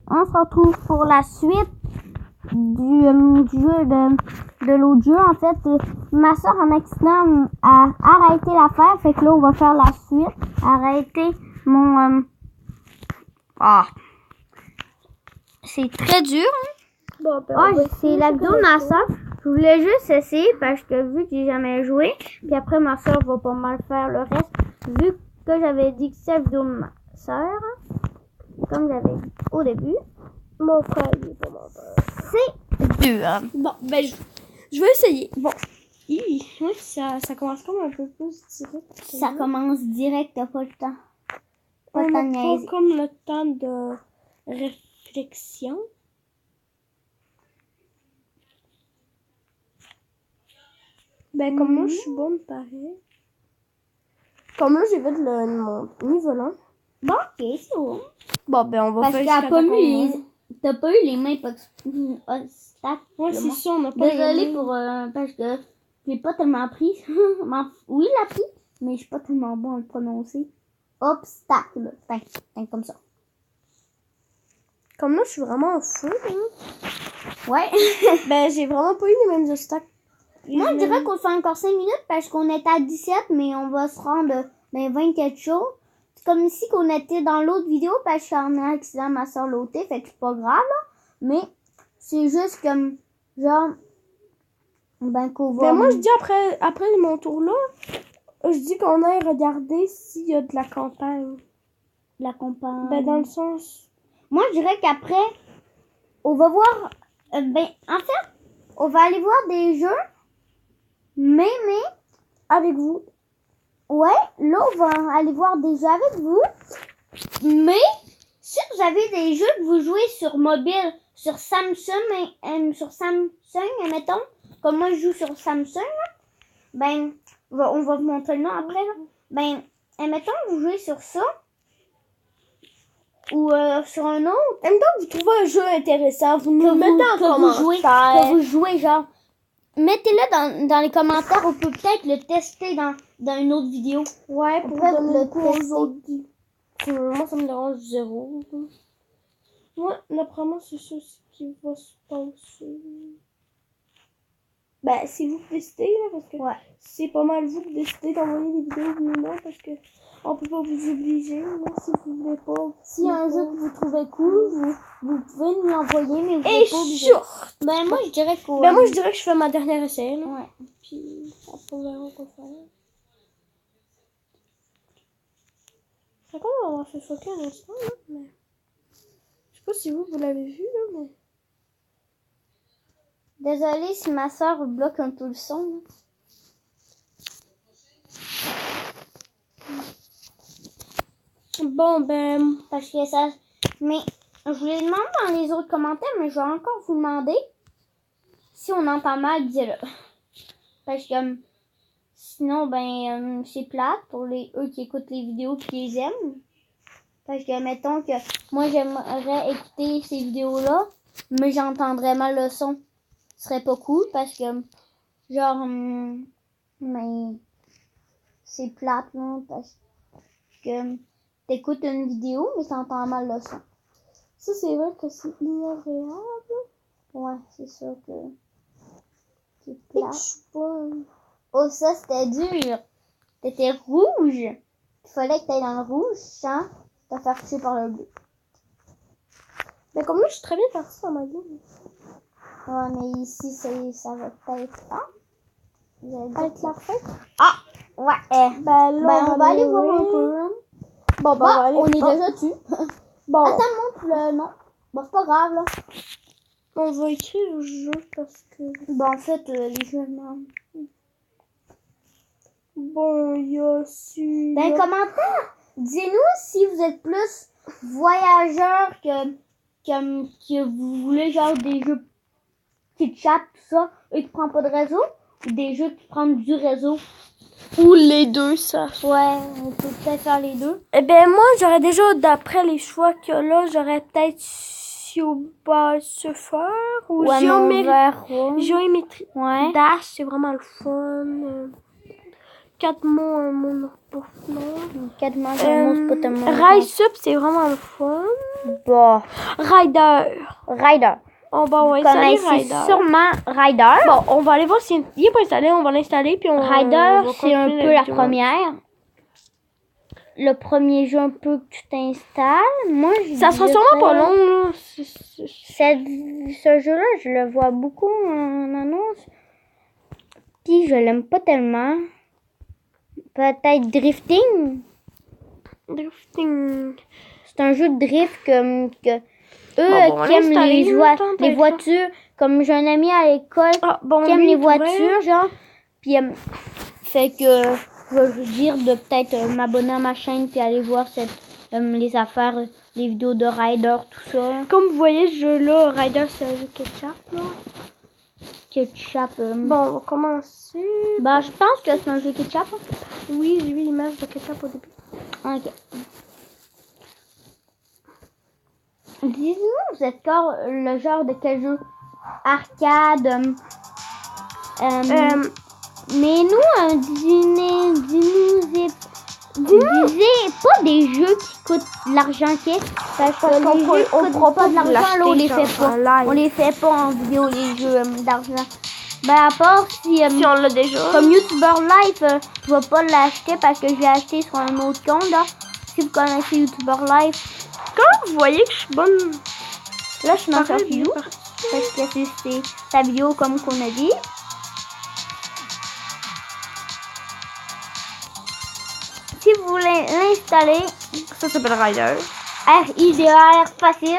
on se retrouve pour la suite du jeu de l'autre jeu. En fait, ma soeur en accident a arrêté l'affaire. Fait que là, on va faire la suite. Arrêter mon... C'est très dur. Bon, ben, c'est la vidéo de ma soeur. Je voulais juste essayer parce que vu que j'ai jamais joué, puis après ma soeur va pas mal faire le reste. Vu que j'avais dit que c'est la vidéo de ma soeur, comme j'avais dit au début. Mon frère, il est pas mon frère. C'est dur. Bon, ben, je vais essayer. Bon. Oui, ça commence comme un peu plus direct. Ça commence direct, t'as pas le temps. On n'a pas comme le temps de réflexion. Ben, comme moi, je suis bonne, pareil. Comme là, j'ai fait mon niveau là. Bon, ok, c'est bon. Bon, ben, on va Parce faire que t'as pas eu les mains obstacles. Ouais, c'est ça, on n'a pas Désolée pour... parce que j'ai pas tellement appris. Oui, il l'a appris, mais je suis pas tellement bon à le prononcer. Obstacle. Enfin, comme ça. Comme là, je suis vraiment en feu. Ouais. Ben, j'ai vraiment pas eu les mêmes obstacles. Moi, je dirais qu'on fait encore 5 minutes parce qu'on est à 17, mais on va se rendre dans 20 quelque chose. C'est comme ici qu'on était dans l'autre vidéo parce que je suis en accident, ma soeur l'autre, fait que c'est pas grave, là. Mais c'est juste comme, genre, ben qu'on va... Ben, moi, je dis après mon tour là, je dis qu'on aille regarder s'il y a de la campagne. La campagne. Ben, dans le sens... Moi, je dirais qu'après, on va voir... ben, en fait, on va aller voir des jeux, mais... Avec vous. Ouais, là, on va aller voir des jeux avec vous. Mais, si vous avez des jeux que vous jouez sur mobile, sur Samsung, admettons, comme moi, je joue sur Samsung, ben, on va vous montrer le nom après, là. Ben, admettons, vous jouez sur ça, ou sur un autre. En même temps, vous trouvez un jeu intéressant, vous nous le mettez en commentaire. Que vous jouez, genre, mettez-le dans les commentaires, on peut peut-être le tester dans une autre vidéo. Ouais, pour peut donner le le coup aux tester. autres. Moi, ça me dérange zéro. Moi, d'après moi, c'est ça qui va se passer. Ben, c'est vous qui décidez, là, parce que c'est pas mal vous qui décidez d'envoyer des vidéos ou non, parce que on peut pas vous obliger, mais si vous voulez pas. Si y a un jeu que vous trouvez cool, vous pouvez nous l'envoyer, mais vous Et pouvez pas obligé. Ben, moi, je dirais que... Ben, moi, je dirais que je fais ma dernière essai, là. Ouais. Puis, après, on verra quoi faire. C'est comme on va faire choquer un instant, là, mais... Je sais pas si vous l'avez vu, là, mais... Désolée si ma soeur bloque un peu le son. Là. Bon, ben... Parce que ça... Mais je vous l'ai demandé dans les autres commentaires, mais je vais encore vous demander si on entend mal, dis-le. Parce que sinon, ben, c'est plate pour eux qui écoutent les vidéos et qui les aiment. Parce que, mettons que moi, j'aimerais écouter ces vidéos-là, mais j'entendrais mal le son. Ce serait pas cool parce que, genre, mais c'est plate, là, parce que t'écoutes une vidéo, mais t'entends mal le son. Ça, c'est vrai que c'est inagréable. Ouais, c'est sûr que c'est Et plate. que je suis pas... Oh, ça, c'était dur. T'étais rouge. Il fallait que t'ailles dans le rouge sans te faire tuer par le bleu. Mais comme là, je suis très bien partie dans ma game. Ouais, mais ici, ça va peut-être pas. Avec la fête? Ah! Ouais. Ben là, on va aller voir un peu. Hein. Bon, ben, on va aller... on est déjà dessus. Bon. Attends, montre le nom. Bon, c'est pas grave, là. On va écrire le jeu parce que... Bon, en fait, les jeux, non. Bon, il y a su... Dans les commentaires, dis-nous si vous êtes plus voyageur que vous voulez genre des jeux qui chatent, tout ça, et qui prennent pas de réseau, ou des jeux qui prennent du réseau. Ou les deux, ça. Ouais, on peut peut-être faire les deux. Eh ben moi, j'aurais déjà, d'après les choix que là, j'aurais peut-être Surfer ou Géométrie. Ouais. Dash, c'est vraiment le fun. 4 mots, un mot non pas non. 4 mots, un mot, c'est pas tellement. Rise Up, c'est vraiment le fun. Bon. Rider. Rider. On va Vous installer connaissez Rider. sûrement Rider. Bon, on va aller voir s'il n'est pas installé. On va l'installer. Puis on Rider, va c'est un continuer peu la vidéo. première. Le premier jeu un peu que tu t'installes. Moi, Ça sera sûrement pas long, là. Ce jeu-là, je le vois beaucoup en annonce. Puis je l'aime pas tellement. Peut-être Drifting. Drifting. C'est un jeu de drift que eux Bon, qui aiment l'installer, les voitures. Comme j'ai un ami à l'école qui aime les voitures, genre. Puis fait que je vais dire de peut-être m'abonner à ma chaîne puis aller voir les affaires, les vidéos de Rider, tout ça. Comme vous voyez, ce jeu-là, Rider, c'est un jeu ketchup, là. Ketchup. Bon, on va commencer. Bah, je pense que c'est un jeu ketchup. Hein. Oui, j'ai vu l'image de ketchup au début. Ok. Dis-nous, vous êtes quoi le genre de quel jeu? Arcade. Mais nous, dis-nous pas des jeux qui coûtent de l'argent parce que les jeux qui coûtent pas de l'argent, là, on les fait pas. On les fait pas en vidéo, les jeux d'argent. Ben, à part si on l'a déjà. Comme YouTuber Life, je vais pas l'acheter parce que je l'ai acheté sur un autre compte, là. Si vous connaissez YouTuber Life. Quand vous voyez que je suis bonne... Là, je suis dans sa vidéo. Parce que c'est sa vidéo comme qu'on a dit. Si vous voulez l'installer, Ça s'appelle Rider. R-I-D-R, facile.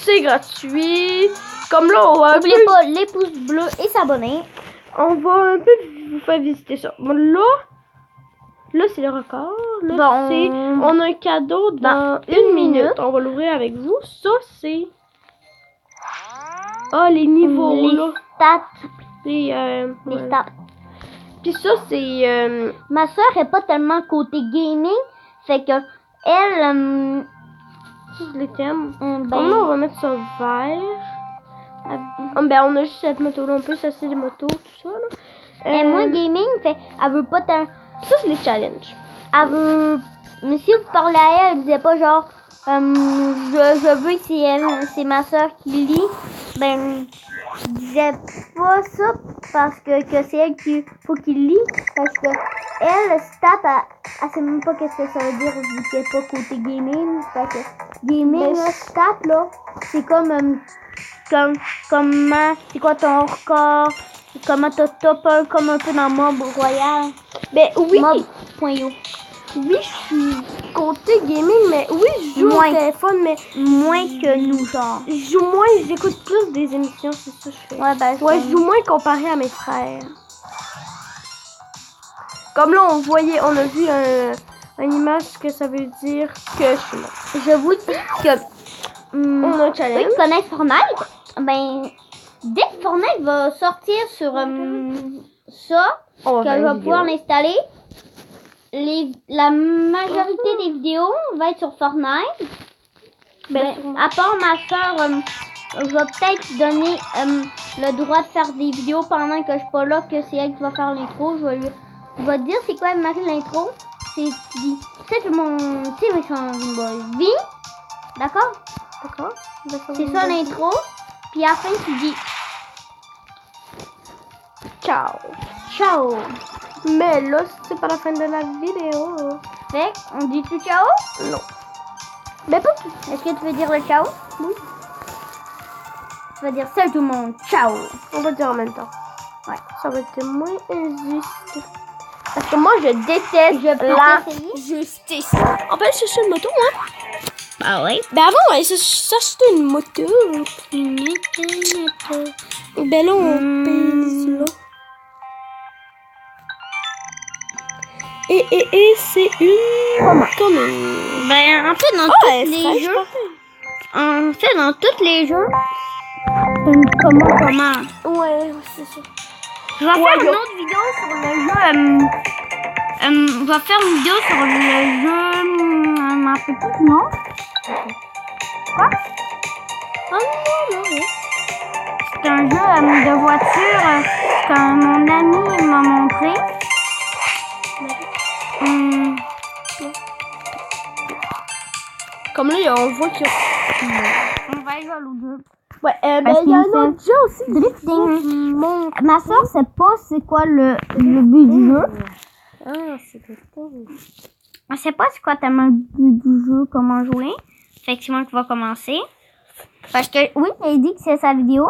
C'est gratuit. Comme là, on va N'oubliez pas les pouces bleus et s'abonner. On va un peu vous faire visiter ça. Bon, là c'est le record. Là, Bon, on a un cadeau dans une minute. On va l'ouvrir avec vous. Ça, c'est... Ah, les niveaux, les là. stats. Les Les stats. Puis ça, c'est... Ma soeur est pas tellement côté gaming. Fait que elle... ça, c'est les thèmes. ben, Comme là, on va mettre ça vert. Ben, on a juste cette moto-là. On peut s'acheter des motos, tout ça, là. elle est moins gaming. Fait elle veut pas tellement... Ça, c'est les challenges. Elle veut... Mais si vous parlez à elle, elle disait pas genre... je veux que c'est ma soeur qui lit. Ben... Je disais pas ça parce que c'est elle qui faut qu'il lit. Parce que elle, stat, elle sait même pas qu'est-ce que ça veut dire vu qu'elle est pas côté gaming. Parce que gaming, là, stat, là, c'est comme c'est quoi ton record, comment t'as top 1, comme un peu dans Mob Royal. Ben oui, Mob.io. oui, je suis côté gaming, mais oui, je joue au téléphone, mais moins que nous, genre. je joue moins, j'écoute plus des émissions, c'est ça que je fais. Ouais, ben, Ouais, je joue moins comparé à mes frères. Comme là, on a vu une image que ça veut dire que je suis là. Je vous dis que on a un challenge. ceux qui connaissent Fortnite, ben, dès que Fortnite va sortir sur ça, que je vais pouvoir l'installer, la majorité des vidéos va être sur Fortnite. Ben, à part ma soeur, je vais peut-être donner le droit de faire des vidéos pendant que je suis pas là, que c'est elle qui va faire l'intro. Je vais te dire c'est quoi l'intro. C'est tu dis, c'est mon vie. D'accord? D'accord. C'est ça l'intro. Puis à la fin tu dis Ciao. ciao. Mais là, c'est pas la fin de la vidéo. Fait on dit tout ciao? Non. Ben pas tout. Est-ce que tu veux dire le ciao? Oui. Tu vas dire salut tout le monde. Ciao. On va dire en même temps. Ouais. Ça va être moins injuste. Parce que moi, je déteste la justice. On peut aller chercher une moto, moi? Bah ouais. Ben avant, on allait s'acheter une moto. Ben là, on pèse là. Et c'est une commune. Ben en fait dans tous les jeux. En fait dans tous les jeux. Comment? Ouais, c'est ça. Je vais faire une autre vidéo sur le jeu. Je vais faire une vidéo sur le jeu. Un petit nom. Quoi? Oh non. C'est un jeu de voiture que mon ami m'a montré. Comme là, on voit qu'il y a... On va jouer à l'autre jeu. Ouais, Parce il y a un qu'il autre jeu aussi. Drifting. Mon... Ma soeur sait pas c'est quoi le but du jeu. Ah, c'est drifting. Elle sait pas c'est quoi tellement le but du jeu, comment jouer. Fait que c'est moi qui va commencer. Parce que oui, elle dit que c'est sa vidéo.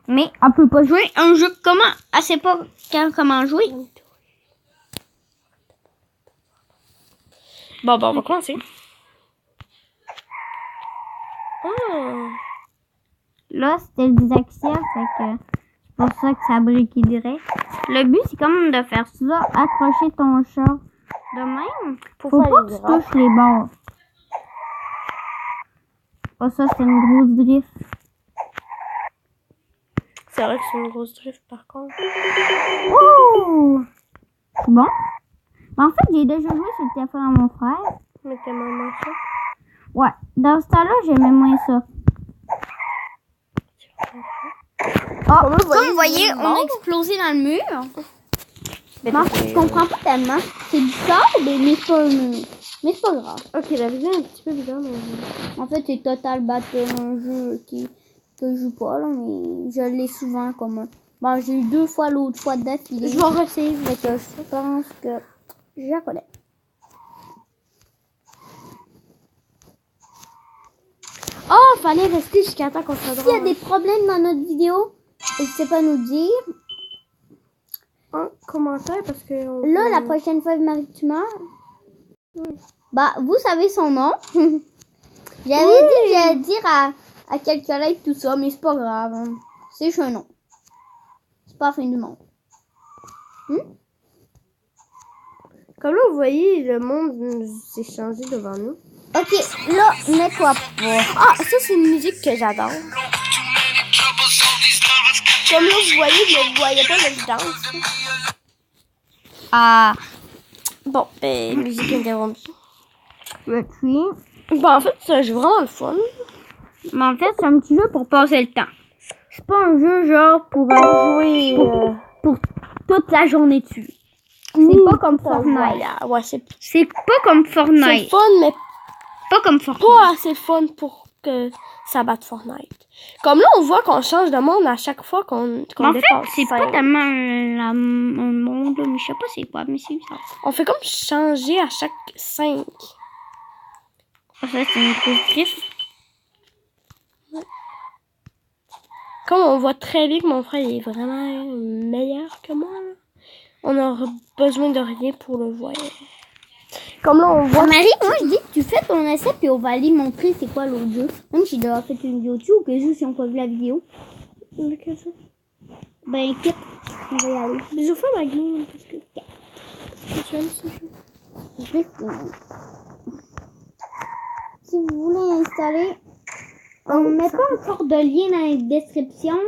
Mais elle peut pas jouer un jeu comment. Elle sait pas comment jouer. Bon, on va commencer. Oh. Là, c'était le dyslexia, fait que c'est pour ça que ça a briqué direct. Le but, c'est quand même de faire ça, accrocher ton chat de même. Faut pas que tu touches les bords. Oh, ça, c'est une grosse drift. C'est vrai que c'est une grosse drift, par contre. Oh! C'est bon? Mais en fait, j'ai déjà joué sur le téléphone à mon frère. Mais t'es maman ça? Ouais, dans ce temps-là, j'aimais moins ça. Oh, comme vous voyez, on a explosé dans le mur. Mais en fait, je comprends pas tellement. C'est du sable, mais c'est pas un mur. Mais c'est pas grave. Ok, la vidéo est un petit peu bizarre, mais... En fait, c'est Total Battle, un jeu que je joue pas, là, mais je l'ai souvent comme un... Bon, j'ai eu 2 fois l'autre fois d'affilée. Je vais ressayer. Mais que je pense que je la connais. Oh, fallait rester jusqu'à temps qu'on soit S'il y a des problèmes dans notre vidéo, n'hésitez pas à nous dire. Un commentaire parce que... Là, la prochaine fois, Marie, tu meurs. Bah, vous savez son nom. J'avais dit que j'allais dire à quelques likes tout ça, mais c'est pas grave. Hein. C'est juste un nom. C'est pas la fin du monde. Comme là, vous voyez, le monde s'est changé devant nous. Ok, là, mets-toi pas. Ah, ça, c'est une musique que j'adore. Comme là, vous voyez, mais vous voyez pas le danse. Ah, Bon, ben, musique interrompue. retweet. Bon, en fait, c'est un jeu vraiment le fun. Mais en fait, c'est un petit jeu pour passer le temps. C'est pas un jeu genre pour jouer pour toute la journée dessus. C'est pas comme Fortnite. Ouais, C'est pas comme Fortnite. c'est fun, mais Pas comme Fortnite. pas assez fun pour que ça batte Fortnite. Comme là, on voit qu'on change de monde à chaque fois qu'on En dépasse. fait, c'est pas tellement un monde, mais je sais pas c'est quoi, mais c'est ça. On fait comme changer à chaque 5. Ça, c'est une grosse drift. Comme on voit très bien que mon frère il est vraiment meilleur que moi, là. On n'aura besoin de rien pour le voir. Comme là, on voit... Marie, moi je dis que tu fais ton essai puis on va aller montrer c'est quoi l'autre jeu. Même si j'ai déjà fait une vidéo dessus ou que juste si on peut vu la vidéo. Lequel ça? Ben écoute, on va y aller. Bisous, fais ma game, parce que... Tu aimes ce jeu? Je vais si vous voulez installer, on met pas encore de lien dans les descriptions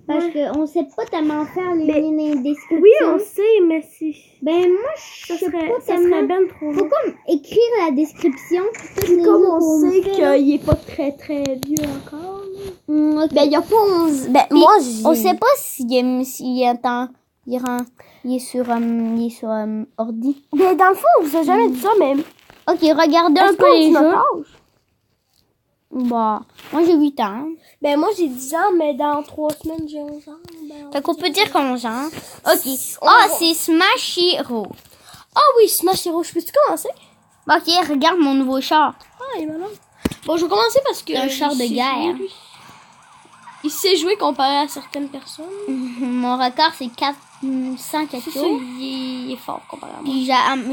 parce qu'on sait pas tellement faire les liens dans les descriptions. Oui, on sait, mais si... Ben moi je sais pas ça tellement. serait ben trop Faut long. comme écrire la description. Puis comme on sait qu'il est pas très très vieux encore. Ok. Ben, il y a pas 11... Ben, Puis, moi, j'ai... on sait pas s'il est sur ordi. Ben, dans le fond, on vous a jamais dit ça, mais... Ok, regardez un Est-ce peu qu'on les dit notre jeux. âge? Bah, moi j'ai 8 ans. Ben, moi, j'ai 10 ans, mais dans 3 semaines, j'ai 11 ans. Ben, Fait qu'on peut dire qu'on genre. Ok. Ah, c'est Smash Hero. Ah oui, Smash Hero, je peux-tu commencer? Ok, regarde mon nouveau char. Ah, il est malin. Bon, je vais commencer parce que... Un char de guerre. Il sait jouer comparé à certaines personnes. Mon record c'est 400 quelque C'est ça, chose. il est fort comparé à moi. Puis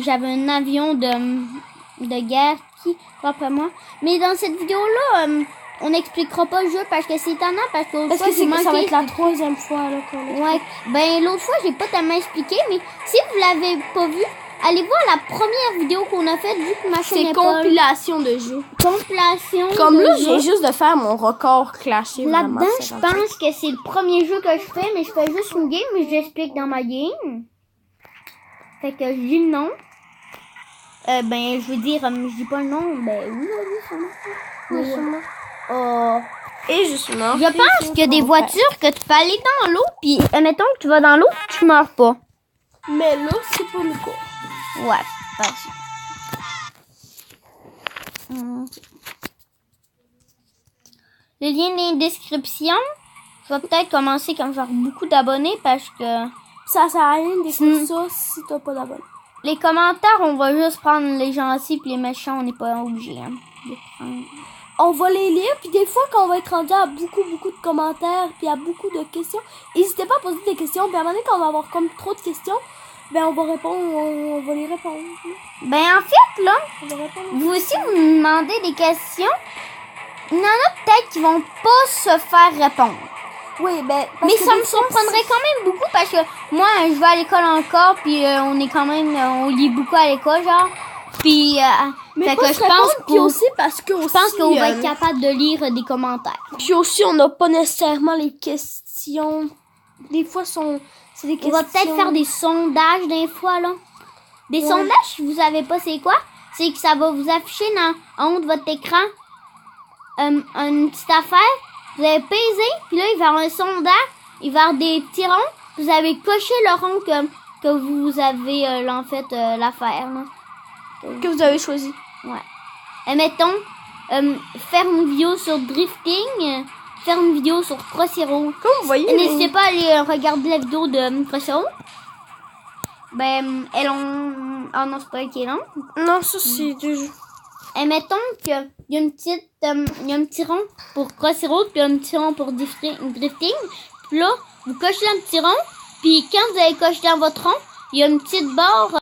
j'avais un avion de guerre qui va après moi. Mais dans cette vidéo-là, on n'expliquera pas le jeu parce que c'est étonnant parce que Parce que ça va être la 3e fois là, qu'on est. Ouais, ben l'autre fois j'ai pas tellement expliqué, mais si vous l'avez pas vu, allez voir la première vidéo qu'on a faite vu que ma chaîne C'est est pas... compilation de jeux. compilation. Comme de là, jeux. j'ai juste de faire mon record clashé. Là-dedans, je pense que c'est le premier jeu que je fais, mais je fais juste une game, mais j'explique dans ma game. Fait que je dis le nom. Ben, je veux dire, je dis pas le nom, ben oui, son nom. Oh. Et je suis mort. Je pense qu'il y a des voitures que tu peux aller dans l'eau, puis admettons que tu vas dans l'eau, tu meurs pas. Mais là, c'est pas le cas. Ouais. par ici. Le lien dans la description. Je vais peut-être commencer comme genre beaucoup d'abonnés parce que Ça sert à rien d'écouter ça si t'as pas d'abonnés. les commentaires, on va juste prendre les gentils puis les méchants, on n'est pas obligé. Hein, de prendre. On va les lire, puis des fois, quand on va être rendu à beaucoup de commentaires, puis à beaucoup de questions, n'hésitez pas à poser des questions. Puis à un moment donné, quand on va avoir comme trop de questions, ben on va répondre, on va les répondre. Ben en fait, là, On va répondre. vous aussi, vous me demandez des questions. Il y en a peut-être qui vont pas se faire répondre. Oui, ben... Mais ça me surprendrait quand même beaucoup parce que moi, je vais à l'école encore, puis on est quand même... on lit beaucoup à l'école, genre. Puis, Mais fait pas que se répondre, puis aussi parce que je pense qu'on va être capable de lire des commentaires. Puis aussi, on n'a pas nécessairement les questions. Des fois, c'est des On questions... va peut-être faire des sondages des fois, là. Des Ouais. sondages, si vous savez pas c'est quoi, c'est que ça va vous afficher en haut de votre écran une petite affaire. Vous avez pesé, puis là, il va y avoir un sondage, il va y avoir des petits ronds. Vous avez coché le rond que vous avez, en fait, l'affaire, là. que vous avez choisi. Ouais. Et mettons, faire une vidéo sur drifting, faire une vidéo sur Crossy Road. Comme vous voyez... N'hésitez pas à aller regarder la vidéo de Crossy Road. Ben, elles ont... Ah non, c'est pas elle qui est longue. Non, ça, c'est du jeu. Et mettons qu'il y a une petite, il y a un petit rond pour Crossy Road, puis un petit rond pour drifting. Puis là, vous cochez un petit rond, puis quand vous avez coché dans votre rond, il y a une petite barre